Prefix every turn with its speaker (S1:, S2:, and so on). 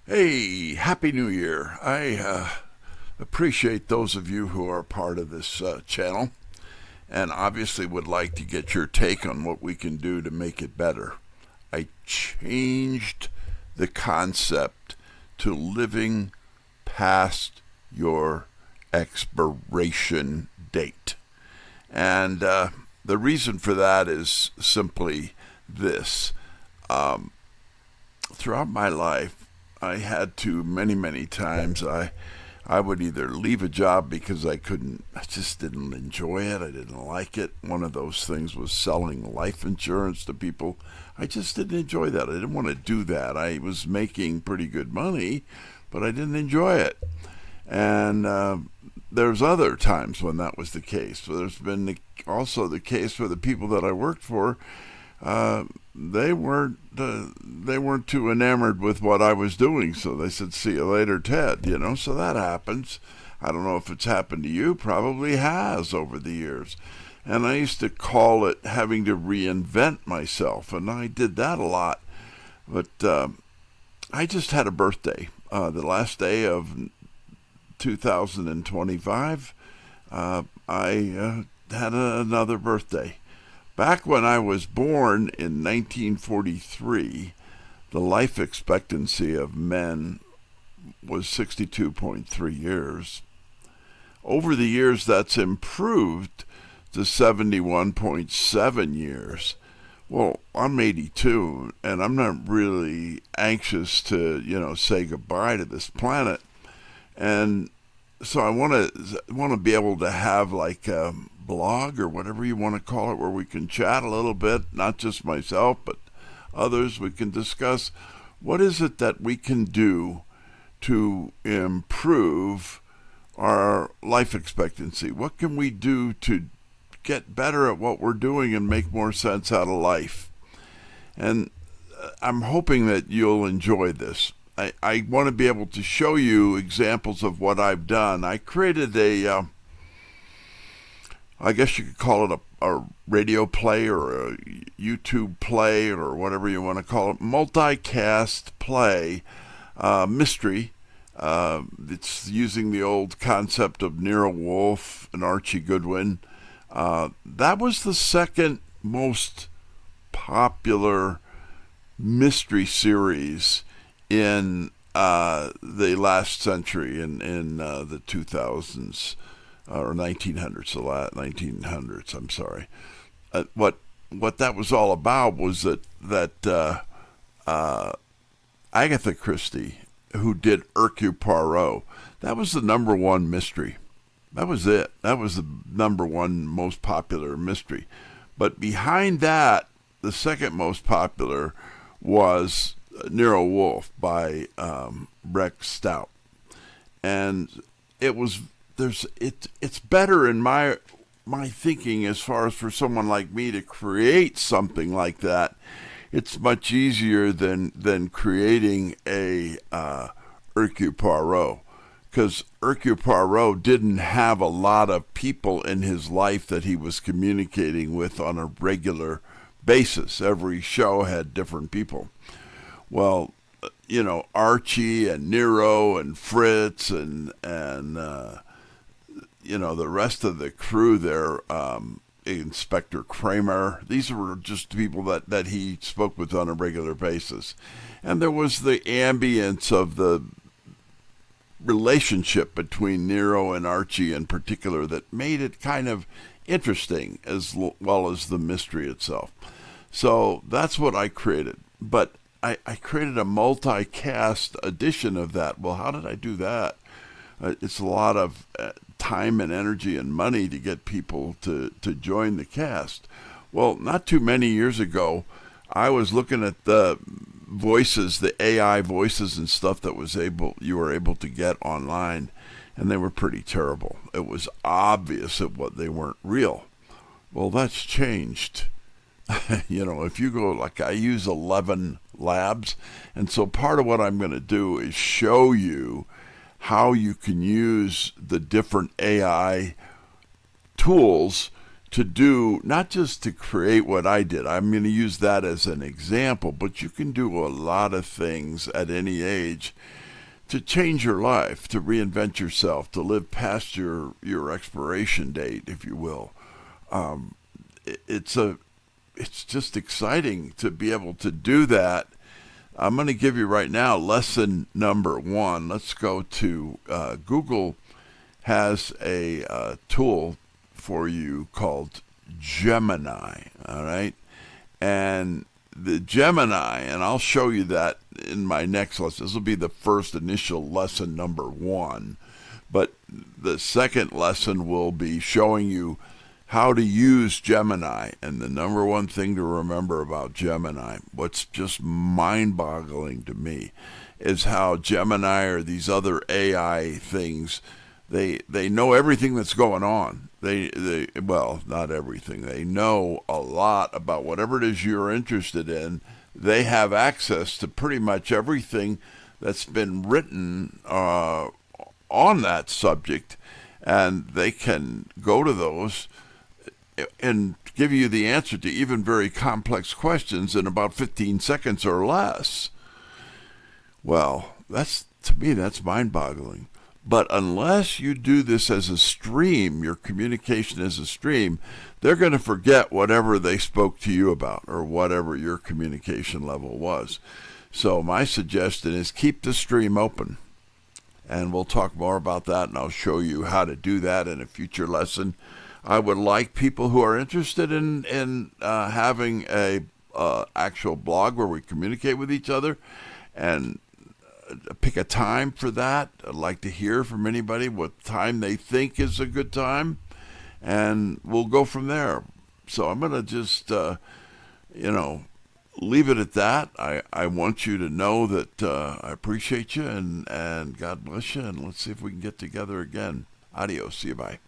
S1: Hey, Happy New Year. I appreciate those of you who are part of this channel and obviously would like to get your take on what we can do to make it better. I changed the concept to living past your expiration date. And the reason for that is simply this. Throughout my life, I had to many times. I would either leave a job because I just didn't enjoy it. I didn't like it. One of those things was selling life insurance to people. I just didn't enjoy that. I didn't want to do that. I was making pretty good money, but I didn't enjoy it. And there's other times when that was the case. So there's been also the case where the people that I worked for, they weren't too enamored with what I was doing, so they said, "See you later, Ted." So that happens. I don't know if it's happened to you. Probably has over the years. And I used to call it having to reinvent myself, and I did that a lot. But I just had a birthday, the last day of 2025. I had another birthday. Back when I was born in 1943, the life expectancy of men was 62.3 years. Over the years, that's improved to 71.7 years. Well, I'm 82, and I'm not really anxious to, say goodbye to this planet. And so I want to be able to have like a blog or whatever you want to call it, where we can chat a little bit, not just myself but others. We can discuss what is it that we can do to improve our life expectancy. What can we do to get better at what we're doing and make more sense out of life? And I'm hoping that you'll enjoy this. I want to be able to show you examples of what I've done. I created I guess you could call it a radio play or a YouTube play or whatever you want to call it, multicast play, mystery. It's using the old concept of Nero Wolfe and Archie Goodwin. That was the second most popular mystery series in the last century, in the 2000s or 1900s, the 1900s. I'm sorry. What that was all about was that Agatha Christie, who did Hercule Poirot, that was the number one mystery. That was it. That was the number one most popular mystery. But behind that, the second most popular was Nero Wolfe by Rex Stout. And it's better in my thinking, as far as for someone like me to create something like that. It's much easier than creating a Hercule Poirot, because Hercule Poirot didn't have a lot of people in his life that he was communicating with on a regular basis. Every show had different people. Well, Archie and Nero and Fritz and the rest of the crew there, Inspector Kramer, these were just people that he spoke with on a regular basis. And there was the ambience of the relationship between Nero and Archie in particular that made it kind of interesting, as well as the mystery itself. So that's what I created. But I created a multicast edition of that. Well, how did I do that? It's a lot of time and energy and money to get people to join the cast. Well, not too many years ago, I was looking at the voices, the AI voices and stuff that you were able to get online, and they were pretty terrible. It was obvious that they weren't real. Well, that's changed. If you go, like, I use 11 labs, and so part of what I'm going to do is show you how you can use the different AI tools to do, not just to create what I did. I'm going to use that as an example, but you can do a lot of things at any age to change your life, to reinvent yourself, to live past your expiration date, if you will. Um, it's just exciting to be able to do that. I'm going to give you right now lesson number 1. Let's go to Google has a tool for you called Gemini. All right, and the Gemini, and I'll show you that in my next lesson. This will be the first initial lesson number 1, but the second lesson will be showing you how to use Gemini. And the number one thing to remember about Gemini, what's just mind-boggling to me, is how Gemini or these other AI things, they know everything that's going on. They well, not everything. They know a lot about whatever it is you're interested in. They have access to pretty much everything that's been written on that subject, and they can go to those and give you the answer to even very complex questions in about 15 seconds or less. Well, to me, that's mind-boggling. But unless you do this as a stream, your communication as a stream, they're going to forget whatever they spoke to you about or whatever your communication level was. So my suggestion is keep the stream open. And we'll talk more about that, and I'll show you how to do that in a future lesson. I would like people who are interested in having a actual blog where we communicate with each other, and pick a time for that. I'd like to hear from anybody what time they think is a good time, and we'll go from there. So I'm going to just, leave it at that. I want you to know that I appreciate you, and God bless you, and let's see if we can get together again. Adios. See you. Bye.